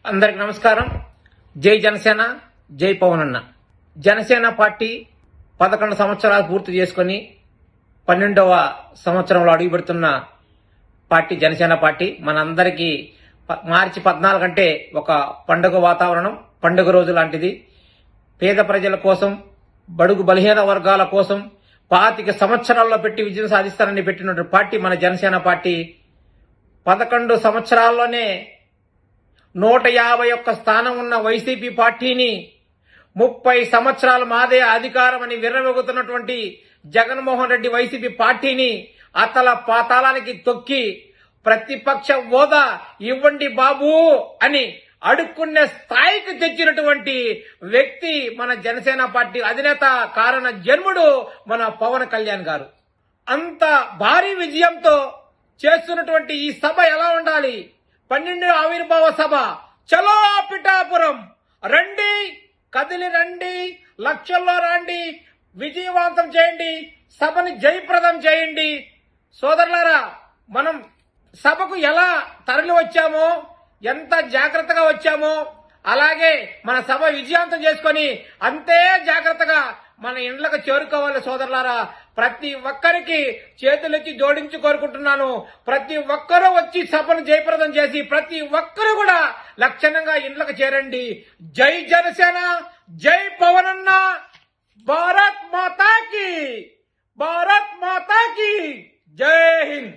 అందరికి నమస్కారం. జై జనసేన, జై పవన్ అన్న. జనసేన పార్టీ 11 సంవత్సరాలు పూర్తి చేసుకుని 12వ సంవత్సరంలో అడుగుపెడుతున్న పార్టీ జనసేన పార్టీ. మనందరికీ మార్చి 14 అంటే ఒక పండుగ వాతావరణం, పండుగ రోజు లాంటిది. పేద ప్రజల కోసం, బడుగు బలహీన వర్గాల కోసం 25 సంవత్సరాల్లో పెట్టి విజయం సాధిస్తారని పెట్టినటువంటి పార్టీ మన జనసేన పార్టీ. 11 సంవత్సరాల్లోనే 151 స్థానం ఉన్న వైసీపీ పార్టీని 30 సంవత్సరాలు మాదే అధికారం అని విర్రవెగుతున్నటువంటి జగన్మోహన్ రెడ్డి వైసీపీ పార్టీని అతల పాతాళానికి తొక్కి ప్రతిపక్ష హోదా ఇవ్వండి బాబు అని అడుక్కునే స్థాయికి తెచ్చినటువంటి వ్యక్తి మన జనసేన పార్టీ అధినేత, కారణ జన్ముడు మన పవన్ కళ్యాణ్ గారు. అంత భారీ విజయంతో చేస్తున్నటువంటి ఈ సభ ఎలా ఉండాలి? 12వ ఆవిర్భావ సభ. చలో పిఠాపురం రండి, కదిలి రండి, లక్షల్లో రండి, విజయవంతం చేయండి, సభని జయప్రదం చేయండి. సోదరులారా, మనం సభకు ఎలా తరలి వచ్చామో, ఎంత జాగ్రత్తగా వచ్చామో, అలాగే మన సభ విజయవంతం చేసుకొని అంతే జాగ్రత్తగా మన ఇండ్లకు చేరుకోవాలి. సోదరులారా, ప్రతి ఒక్కరికి చేతులెత్తి జోడించి కోరుకుంటున్నాను. ప్రతి ఒక్కరూ వచ్చి సభను జయప్రదం చేసి ప్రతి ఒక్కరూ కూడా లక్షణంగా ఇండ్లకు చేరండి. జై జనసేన, జై పవన్ అన్న. భారత్ మాతాకి, భారత్ మాతాకి జై హింద్.